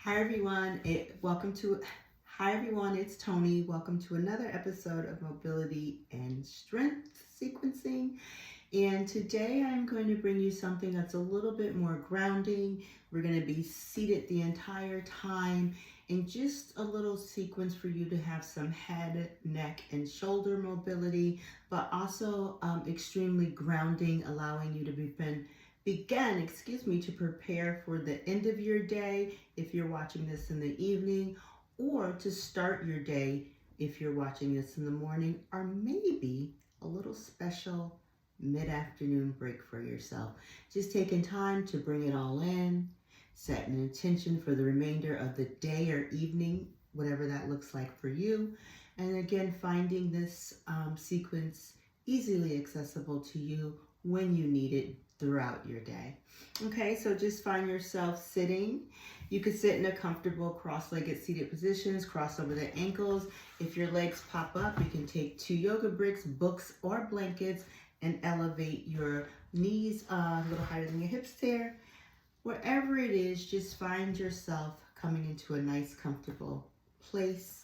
Hi everyone. Hi everyone. It's Tony. Welcome to another episode of Mobility and Strength Sequencing. And today I'm going to bring you something that's a little bit more grounding. We're going to be seated the entire time, and just a little sequence for you to have some head, neck, and shoulder mobility, but also extremely grounding, allowing you to begin to prepare for the end of your day if you're watching this in the evening, or to start your day if you're watching this in the morning, or maybe a little special mid-afternoon break for yourself. Just taking time to bring it all in, setting an intention for the remainder of the day or evening, whatever that looks like for you. And again, finding this sequence easily accessible to you when you need it throughout your day. Okay, so just find yourself sitting. You could sit in a comfortable cross-legged seated positions, cross over the ankles. If your legs pop up, you can take 2 yoga bricks, books, or blankets and elevate your knees a little higher than your hips there. Wherever it is, just find yourself coming into a nice, comfortable place.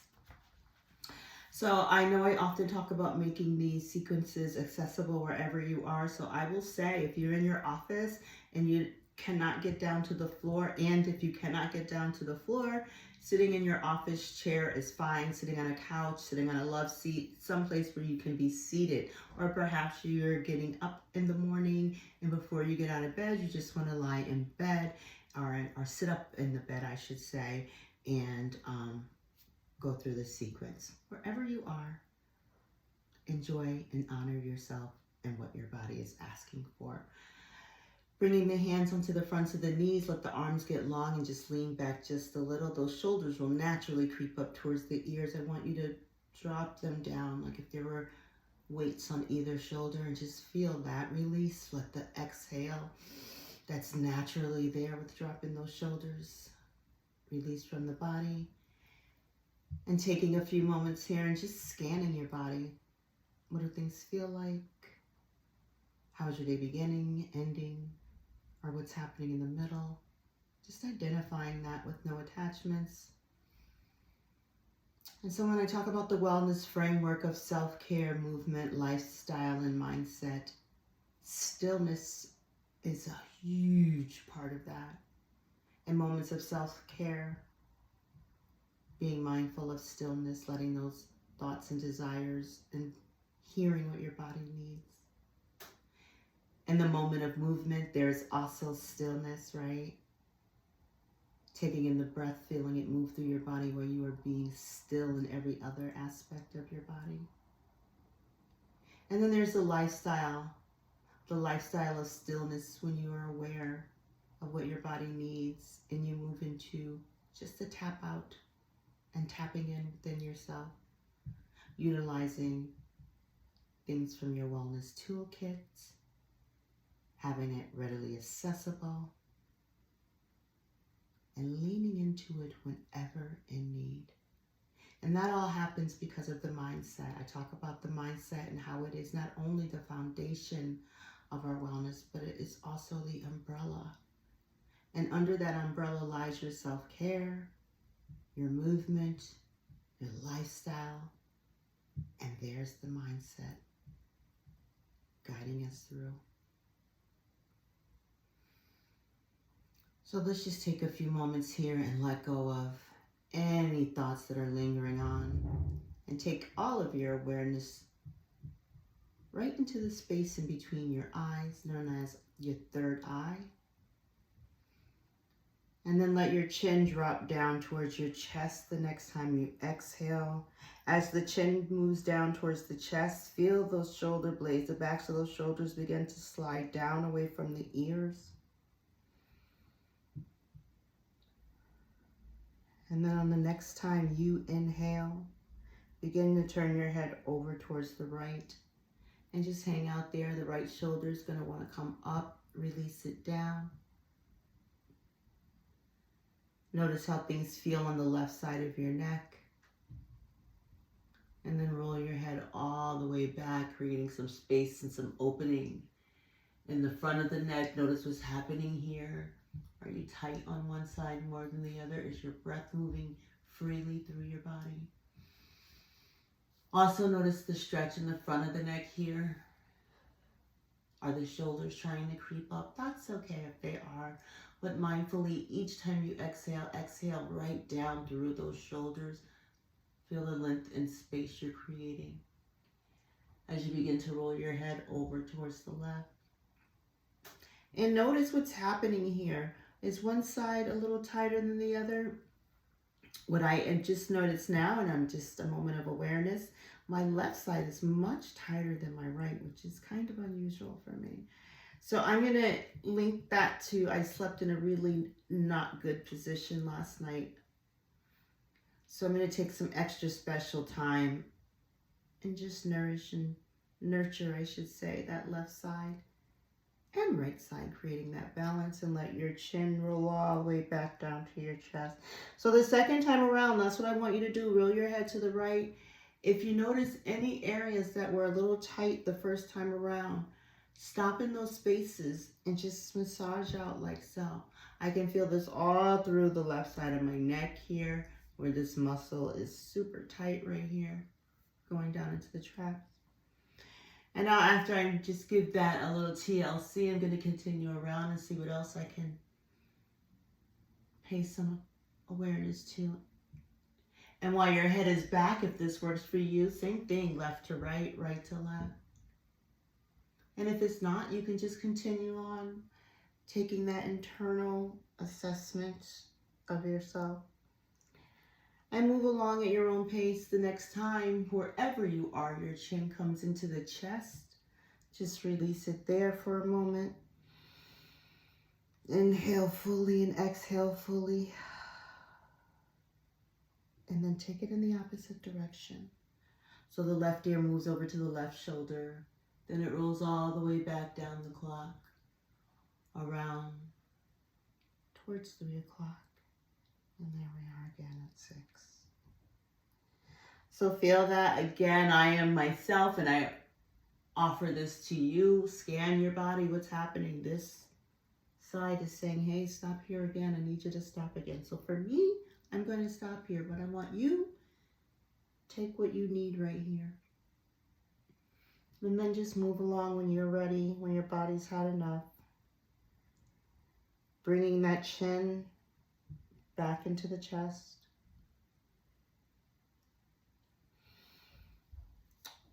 So I know I often talk about making these sequences accessible wherever you are. So I will say, if you're in your office and you cannot get down to the floor, and if you cannot get down to the floor, sitting in your office chair is fine. Sitting on a couch, sitting on a love seat, someplace where you can be seated. Or perhaps you're getting up in the morning and before you get out of bed, you just want to lie in bed or sit up in the bed, I should say, and go through this sequence. Wherever you are, enjoy and honor yourself and what your body is asking for. Bringing the hands onto the fronts of the knees, let the arms get long and just lean back just a little. Those shoulders will naturally creep up towards the ears. I want you to drop them down like if there were weights on either shoulder, and just feel that release. Let the exhale that's naturally there with dropping those shoulders release from the body. And taking a few moments here and just scanning your body. What do things feel like? How's your day beginning, ending, or what's happening in the middle? Just identifying that with no attachments. And so when I talk about the wellness framework of self-care, movement, lifestyle, and mindset, stillness is a huge part of that. And moments of self-care, being mindful of stillness, letting those thoughts and desires and hearing what your body needs. In the moment of movement, there's also stillness, right? Taking in the breath, feeling it move through your body where you are being still in every other aspect of your body. And then there's the lifestyle of stillness, when you are aware of what your body needs and you move into just a tap out and tapping in within yourself, utilizing things from your wellness toolkit, having it readily accessible, and leaning into it whenever in need. And that all happens because of the mindset. I talk about the mindset and how it is not only the foundation of our wellness, but it is also the umbrella. And under that umbrella lies your self-care, your movement, your lifestyle, and there's the mindset guiding us through. So let's just take a few moments here and let go of any thoughts that are lingering on, and take all of your awareness right into the space in between your eyes, known as your third eye. And then let your chin drop down towards your chest the next time you exhale. As the chin moves down towards the chest, feel those shoulder blades, the backs of those shoulders begin to slide down away from the ears. And then on the next time you inhale, begin to turn your head over towards the right and just hang out there. The right shoulder is going to want to come up, release it down. Notice how things feel on the left side of your neck. And then roll your head all the way back, creating some space and some opening in the front of the neck. Notice what's happening here. Are you tight on one side more than the other? Is your breath moving freely through your body? Also notice the stretch in the front of the neck here. Are the shoulders trying to creep up? That's okay if they are. But mindfully, each time you exhale, exhale right down through those shoulders. Feel the length and space you're creating. As you begin to roll your head over towards the left. And notice what's happening here. Is one side a little tighter than the other? What I have just noticed now, and I'm just a moment of awareness, my left side is much tighter than my right, which is kind of unusual for me. So I'm going to link that to I slept in a really not good position last night. So I'm going to take some extra special time and just nourish and nurture, I should say, that left side and right side, creating that balance, and let your chin roll all the way back down to your chest. So the second time around, that's what I want you to do. Roll your head to the right. If you notice any areas that were a little tight the first time around, stop in those spaces and just massage out like so. I can feel this all through the left side of my neck here, where this muscle is super tight right here, going down into the traps. And now after I just give that a little TLC, I'm going to continue around and see what else I can pay some awareness to. And while your head is back, if this works for you, same thing, left to right, right to left. And if it's not, you can just continue on taking that internal assessment of yourself. And move along at your own pace. The next time, wherever you are, your chin comes into the chest. Just release it there for a moment. Inhale fully and exhale fully. And then take it in the opposite direction. So the left ear moves over to the left shoulder. Then it rolls all the way back down the clock, around towards 3 o'clock. And there we are again at 6. So feel that again. I am myself, and I offer this to you. Scan your body. What's happening? This side is saying, hey, stop here again. I need you to stop again. So for me, I'm going to stop here, but I want you take what you need right here. And then just move along when you're ready, when your body's had enough. Bringing that chin back into the chest.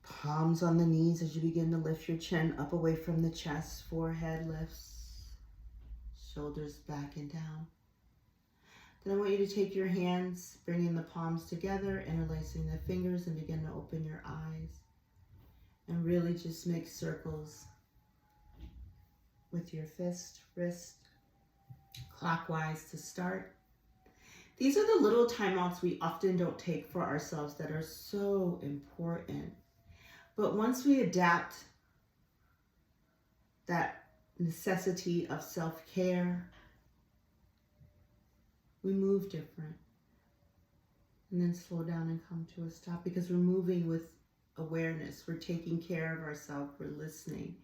Palms on the knees as you begin to lift your chin up away from the chest. Forehead lifts. Shoulders back and down. Then I want you to take your hands, bringing the palms together, interlacing the fingers, and begin to open your eyes. And really just make circles with your fist, wrist, clockwise to start. These are the little timeouts we often don't take for ourselves that are so important. But once we adapt that necessity of self-care, we move different. And then slow down and come to a stop, because we're moving with awareness. We're taking care of ourselves. We're listening.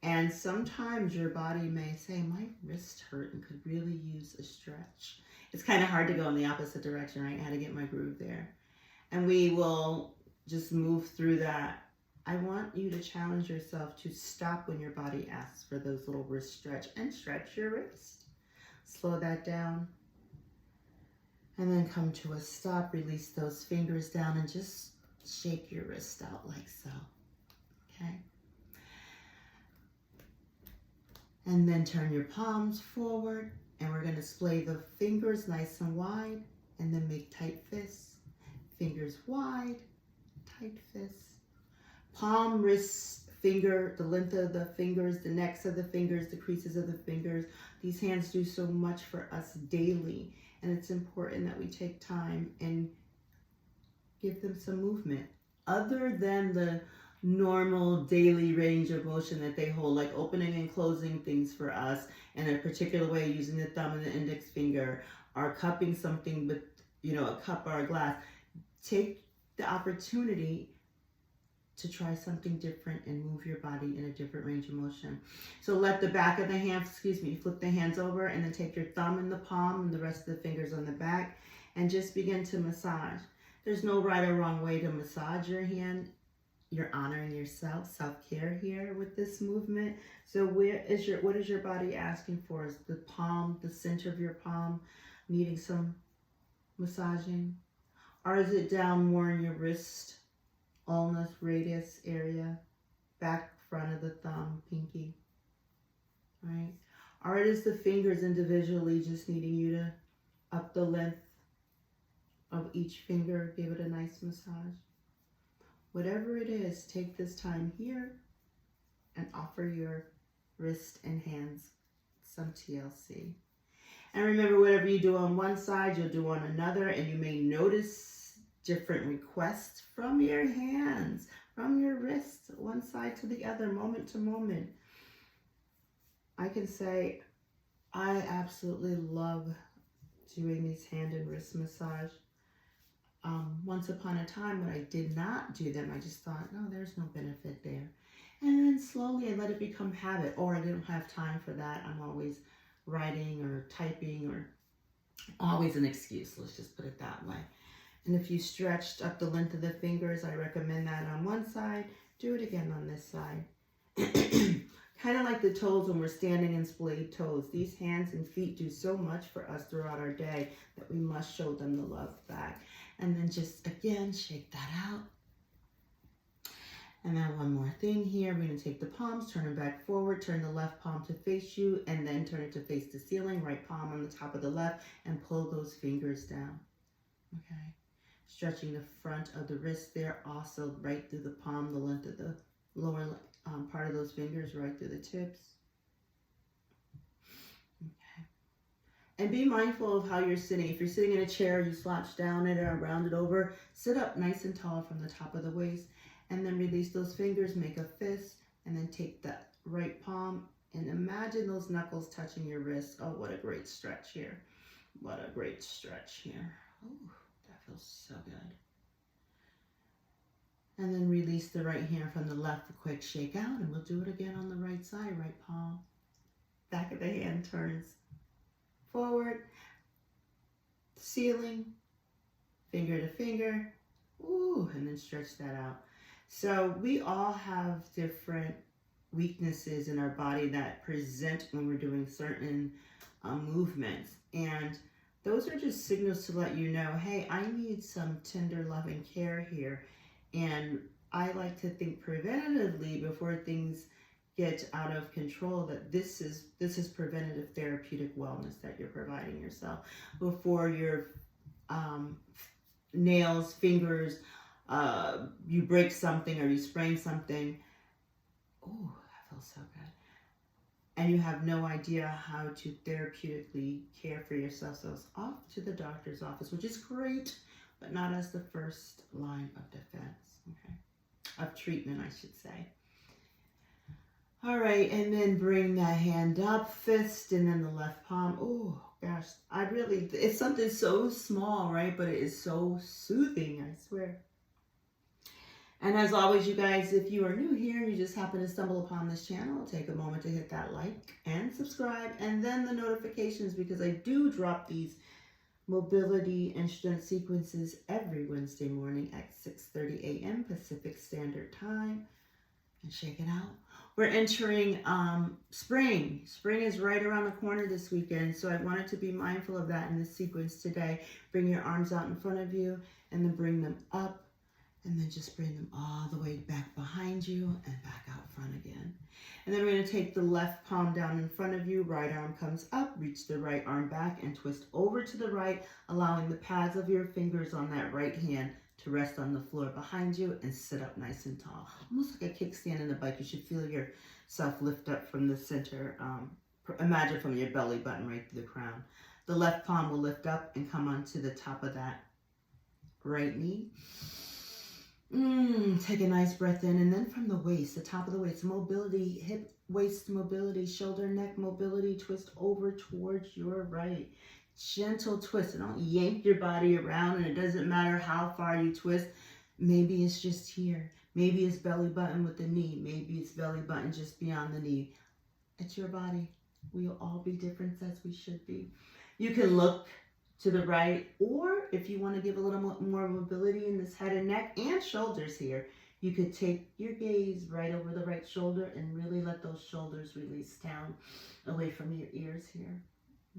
And sometimes your body may say, my wrist hurt and could really use a stretch. It's kind of hard to go in the opposite direction, right? How to get my groove there. And we will just move through that. I want you to challenge yourself to stop when your body asks for those little wrist stretch, and stretch your wrist. Slow that down. And then come to a stop. Release those fingers down and just shake your wrist out like so. Okay? And then turn your palms forward, and we're going to splay the fingers nice and wide, and then make tight fists. Fingers wide, tight fists. Palm, wrist, finger, the length of the fingers, the necks of the fingers, the creases of the fingers. These hands do so much for us daily, and it's important that we take time and give them some movement. Other than the normal daily range of motion that they hold, like opening and closing things for us in a particular way, using the thumb and the index finger, or cupping something with, a cup or a glass. Take the opportunity to try something different and move your body in a different range of motion. So let the back of the hand, flip the hands over and then take your thumb in the palm and the rest of the fingers on the back and just begin to massage. There's no right or wrong way to massage your hand. You're honoring yourself, self-care here with this movement. So what is your body asking for? Is the palm, the center of your palm needing some massaging? Or is it down more in your wrist, ulnar radius area, back front of the thumb, pinky, right? Or it is the fingers individually just needing you to up the length of each finger, give it a nice massage. Whatever it is, take this time here and offer your wrist and hands some TLC. And remember, whatever you do on one side, you'll do on another, and you may notice different requests from your hands, from your wrists, one side to the other, moment to moment. I can say I absolutely love doing these hand and wrist massage. Once upon a time when I did not do them, I just thought, no, there's no benefit there. And then slowly I let it become habit, or I didn't have time for that. I'm always writing or typing, or always an excuse, let's just put it that way. And if you stretched up the length of the fingers, I recommend that on one side. Do it again on this side. Kind of like the toes when we're standing in splayed toes. These hands and feet do so much for us throughout our day that we must show them the love back. And then just, again, shake that out. And then one more thing here. We're going to take the palms, turn them back forward, turn the left palm to face you, and then turn it to face the ceiling, right palm on the top of the left, and pull those fingers down. Okay. Stretching the front of the wrist there, also right through the palm, the length of the lower part of those fingers, right through the tips. Okay. And be mindful of how you're sitting. If you're sitting in a chair, you slouch down it or round it over. Sit up nice and tall from the top of the waist, and then release those fingers, make a fist, and then take that right palm and imagine those knuckles touching your wrist. Oh, what a great stretch here. What a great stretch here. Oh, that feels so good. And then release the right hand from the left, a quick shake out, and we'll do it again on the right side, right palm. Back of the hand turns forward, ceiling, finger to finger, ooh, and then stretch that out. So we all have different weaknesses in our body that present when we're doing certain movements. And those are just signals to let you know, hey, I need some tender loving care here. And I like to think preventatively before things get out of control, that this is preventative therapeutic wellness that you're providing yourself before your nails, fingers, you break something or you sprain something. Oh, that feels so good. And you have no idea how to therapeutically care for yourself. So it's off to the doctor's office, which is great, but not as the first line of defense, okay? Of treatment, I should say. All right, and then bring that hand up, fist, and then the left palm. Oh, gosh, it's something so small, right? But it is so soothing, I swear. And as always, you guys, if you are new here and you just happen to stumble upon this channel, take a moment to hit that like and subscribe, and then the notifications, because I do drop these mobility and strength sequences every Wednesday morning at 6:30 a.m. Pacific Standard Time. And shake it out. We're entering spring. Spring is right around the corner this weekend, so I wanted to be mindful of that in this sequence today. Bring your arms out in front of you, and then bring them up, and then just bring them all the way back behind you and back out front again. And then we're going to take the left palm down in front of you, right arm comes up, reach the right arm back and twist over to the right, allowing the pads of your fingers on that right hand to rest on the floor behind you and sit up nice and tall. Almost like a kickstand in a bike. You should feel yourself lift up from the center. Imagine from your belly button right through the crown. The left palm will lift up and come onto the top of that right knee. Take a nice breath in, and then from the waist, the top of the waist, mobility, hip, waist mobility, shoulder, neck mobility, twist over towards your right. Gentle twist, and don't yank your body around, and it doesn't matter how far you twist. Maybe it's just here. Maybe it's belly button with the knee. Maybe it's belly button just beyond the knee. It's your body. We'll all be different as we should be. You can look to the right, or if you want to give a little more mobility in this head and neck and shoulders here, you could take your gaze right over the right shoulder and really let those shoulders release down away from your ears here.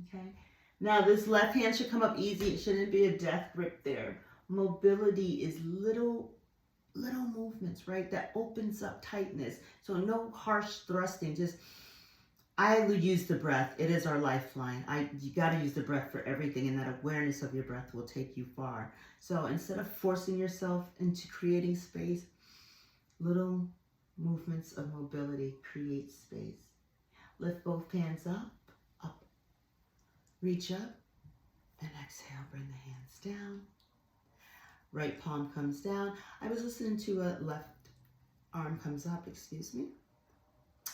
Okay? Now this left hand should come up easy. It shouldn't be a death grip there. Mobility is little movements, right? That opens up tightness. So no harsh thrusting. Just, I would use the breath. It is our lifeline. You got to use the breath for everything, and that awareness of your breath will take you far. So instead of forcing yourself into creating space, little movements of mobility create space. Lift both hands up, up. Reach up, and exhale. Bring the hands down. Right palm comes down. I was listening to a left arm comes up, excuse me.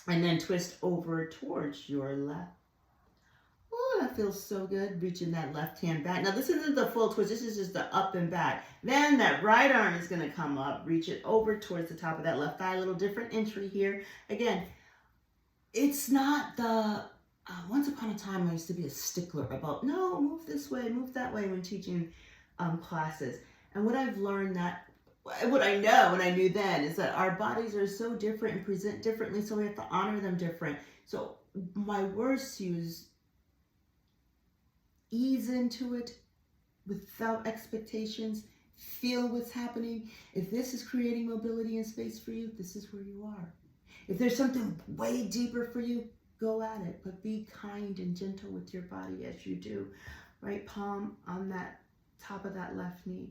And then twist over towards your left. Oh, that feels so good. Reaching that left hand back. Now this isn't the full twist. This is just the up and back. Then that right arm is going to come up. Reach it over towards the top of that left thigh. A little different entry here. Again, it's not the... once upon a time, I used to be a stickler about, no, move this way, move that way when teaching classes. And what I've learned what I know and I knew then is that our bodies are so different and present differently, so we have to honor them different. So my words to you is ease into it without expectations. Feel what's happening. If this is creating mobility and space for you, this is where you are. If there's something way deeper for you, go at it, but be kind and gentle with your body as you do. Right palm on that top of that left knee.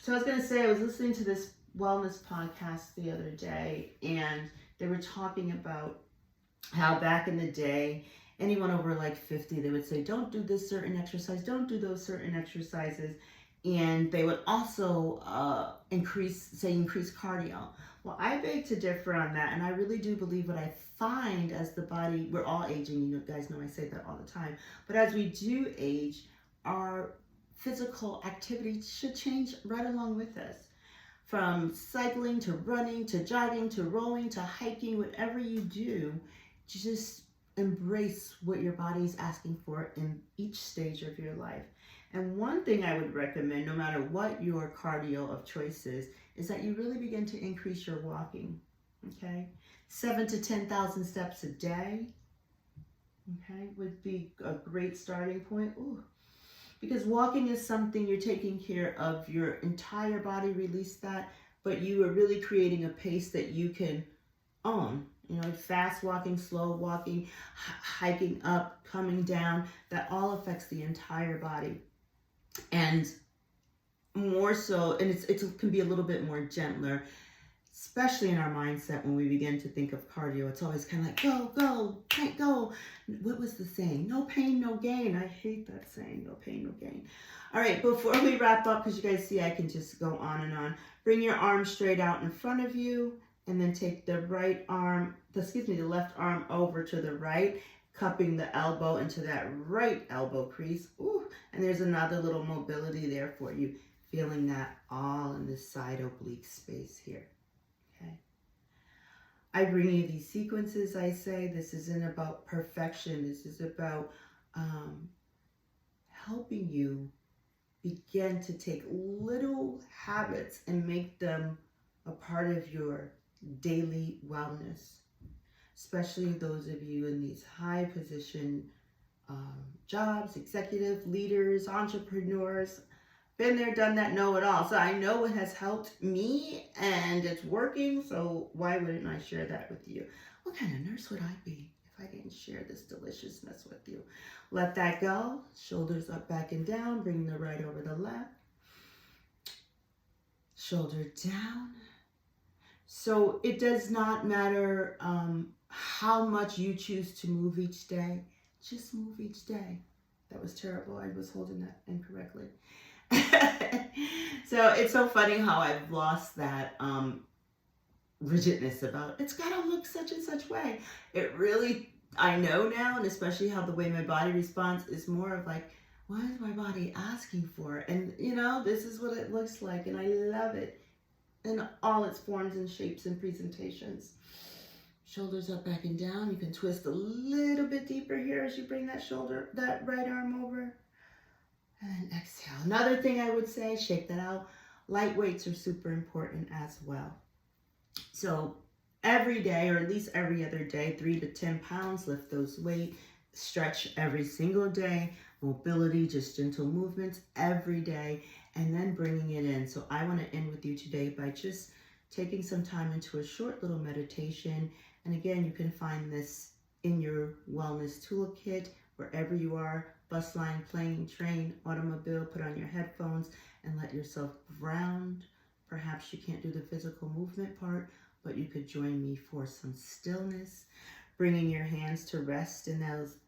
So I was going to say, I was listening to this wellness podcast the other day, and they were talking about how back in the day, anyone over like 50, they would say, don't do this certain exercise, don't do those certain exercises. And they would also increase cardio. Well, I beg to differ on that, and I really do believe what I find as the body, we're all aging, you guys know I say that all the time, but as we do age, our physical activity should change right along with us. From cycling to running to jogging to rowing to hiking, whatever you do, just embrace what your body's asking for in each stage of your life. And one thing I would recommend, no matter what your cardio of choice is that you really begin to increase your walking, okay? 7,000 to 10,000 steps a day, okay, would be a great starting point. Ooh. Because walking is something you're taking care of your entire body, release that, but you are really creating a pace that you can own. You know, fast walking, slow walking, hiking up, coming down, that all affects the entire body. And more so, and it can be a little bit more gentler, especially in our mindset when we begin to think of cardio. It's always kind of like, go, go, can't go. What was the saying? No pain, no gain. I hate that saying, no pain, no gain. All right, before we wrap up, because you guys see I can just go on and on, bring your arm straight out in front of you, and then take the the left arm over to the right, cupping the elbow into that right elbow crease. Ooh, and there's another little mobility there for you, feeling that all in this side oblique space here. Okay. I bring you these sequences, I say. This isn't about perfection. This is about helping you begin to take little habits and make them a part of your daily wellness, especially those of you in these high position jobs, executive leaders, entrepreneurs. Been there, done that, know it all. So I know it has helped me and it's working, so why wouldn't I share that with you? What kind of nurse would I be if I didn't share this deliciousness with you? Let that go. Shoulders up, back, and down. Bring the right over the left. Shoulder down. So it does not matter how much you choose to move each day. Just move each day. That was terrible. I was holding that incorrectly. So it's so funny how I've lost that rigidness about it's got to look such and such way. It really, I know now, and especially how the way my body responds is more of like, what is my body asking for? And you know, this is what it looks like, and I love it. in all its forms and shapes and presentations. Shoulders up, back, and down. You can twist a little bit deeper here as you bring that right arm over. And exhale. Another thing I would say, shake that out. Light weights are super important as well. So every day, or at least every other day, 3 to 10 pounds, lift those weights. Stretch every single day. Mobility, just gentle movements every day, and then bringing it in. So I want to end with you today by just taking some time into a short little meditation. And again, you can find this in your wellness toolkit, wherever you are, bus line, plane, train, automobile. Put on your headphones and let yourself ground. Perhaps you can't do the physical movement part, but you could join me for some stillness, bringing your hands to rest in those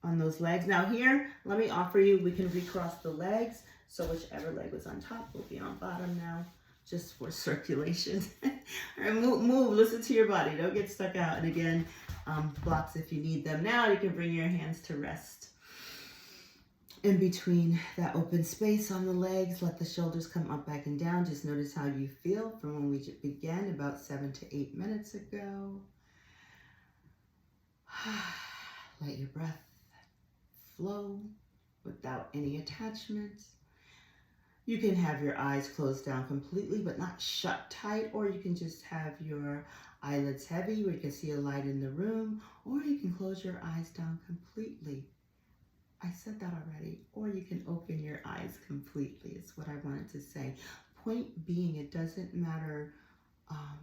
on those legs. Now here, let me offer you, we can recross the legs. So whichever leg was on top will be on bottom now, just for circulation. All right, move, listen to your body. Don't get stuck out. And again, blocks if you need them. Now you can bring your hands to rest in between that open space on the legs. Let the shoulders come up, back, and down. Just notice how you feel from when we began about 7 to 8 minutes ago. Let your breath flow without any attachments. You can have your eyes closed down completely, but not shut tight, or you can just have your eyelids heavy where you can see a light in the room, or you can close your eyes down completely. I said that already. Or you can open your eyes completely, is what I wanted to say. Point being, it doesn't matter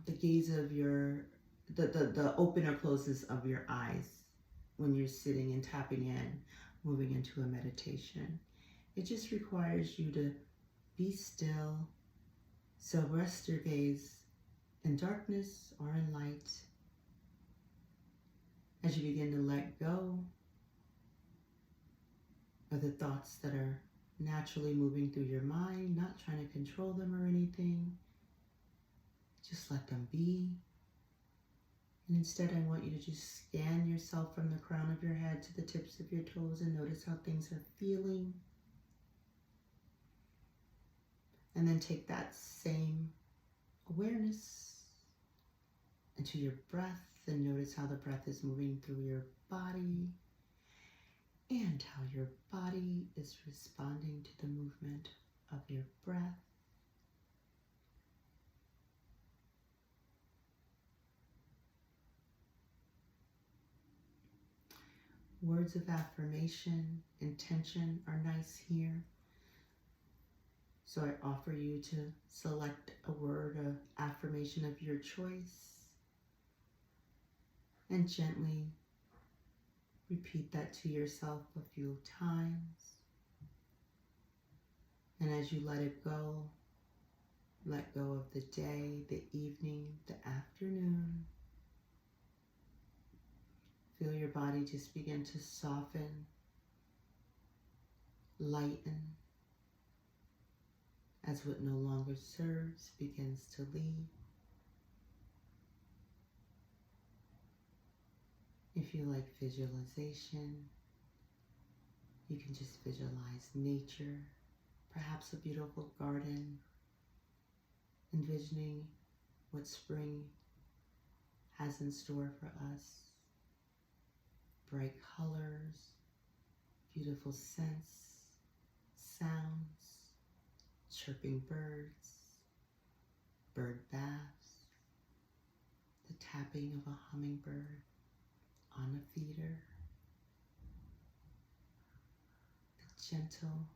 the gaze of the open or closes of your eyes when you're sitting and tapping in, moving into a meditation. It just requires you to be still. So rest your gaze in darkness or in light as you begin to let go of the thoughts that are naturally moving through your mind, not trying to control them or anything. Just let them be. And instead, I want you to just scan yourself from the crown of your head to the tips of your toes and notice how things are feeling. And then take that same awareness into your breath and notice how the breath is moving through your body and how your body is responding to the movement of your breath. Words of affirmation, intention are nice here. So I offer you to select a word of affirmation of your choice and gently repeat that to yourself a few times. And as you let it go, let go of the day, the evening, the afternoon. Feel your body just begin to soften, lighten, as what no longer serves begins to leave. If you like visualization, you can just visualize nature, perhaps a beautiful garden, envisioning what spring has in store for us. Bright colors, beautiful scents, sounds, chirping birds, bird baths, the tapping of a hummingbird on a feeder, the gentle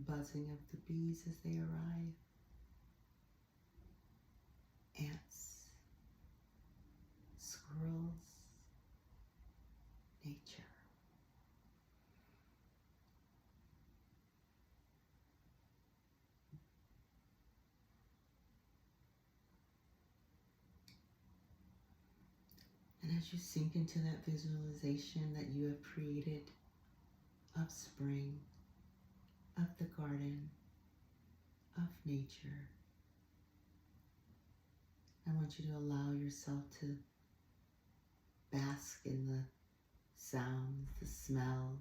buzzing of the bees as they arrive, ants, squirrels, nature. And as you sink into that visualization that you have created of spring, of the garden, of nature, I want you to allow yourself to bask in the sounds, the smells,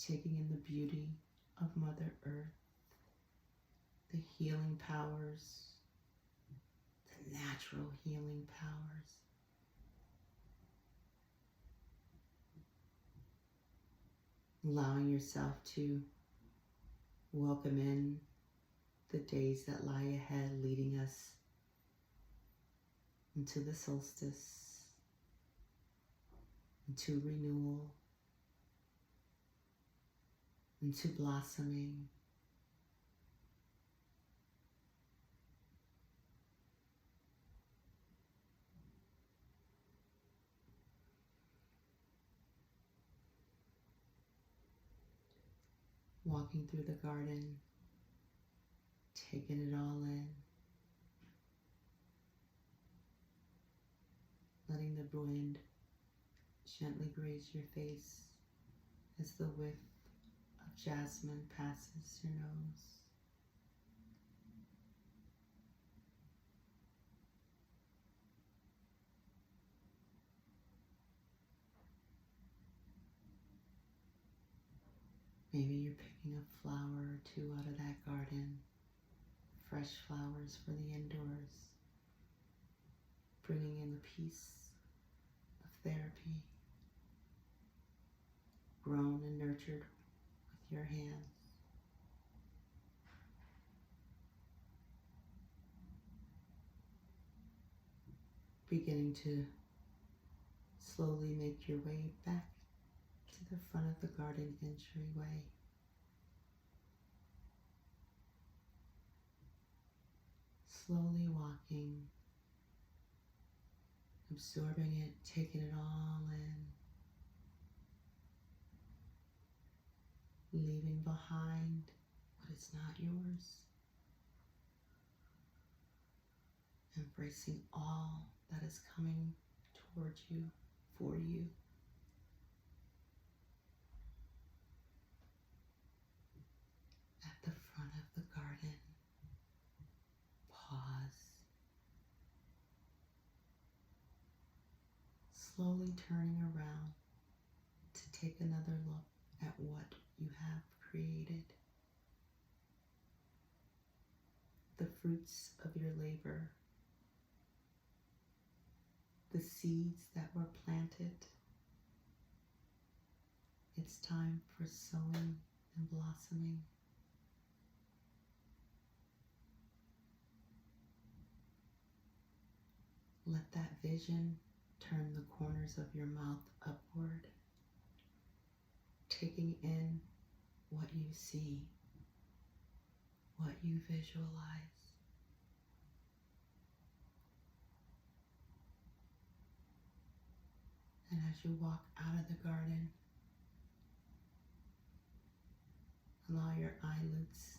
taking in the beauty of Mother Earth, the healing powers, the natural healing powers. Allowing yourself to welcome in the days that lie ahead, leading us into the solstice, into renewal, into blossoming. Walking through the garden, taking it all in, letting the wind gently graze your face as the whiff of jasmine passes your nose. Maybe you're picking a flower or two out of that garden, fresh flowers for the indoors, bringing in the peace of therapy, grown and nurtured with your hands. Beginning to slowly make your way back to the front of the garden entryway. Slowly walking, absorbing it, taking it all in, leaving behind what is not yours, embracing all that is coming towards you, for you. At the front of the garden, pause, slowly turning around to take another look at what you have created. The fruits of your labor, the seeds that were planted. It's time for sowing and blossoming. Let that vision turn the corners of your mouth upward, taking in what you see, what you visualize. And as you walk out of the garden, allow your eyelids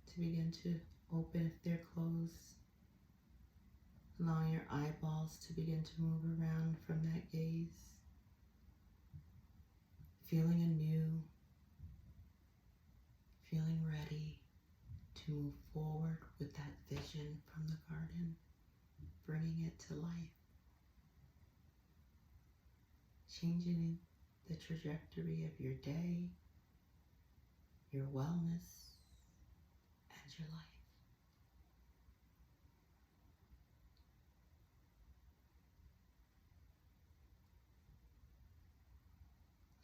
to begin to open if they're closed. Allowing your eyeballs to begin to move around from that gaze. Feeling anew, feeling ready to move forward with that vision from the garden, bringing it to life. Changing the trajectory of your day, your wellness, and your life.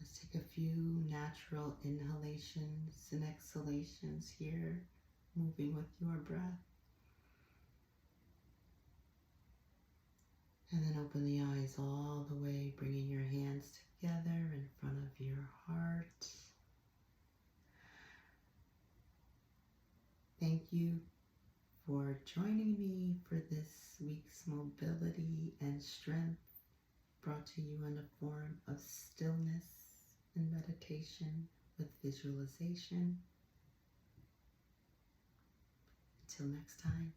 Let's take a few natural inhalations and exhalations here, moving with your breath. And then open the eyes all the way, bringing your hands together in front of your heart. Thank you for joining me for this week's mobility and strength, brought to you in the form of stillness and meditation with visualization. Until next time.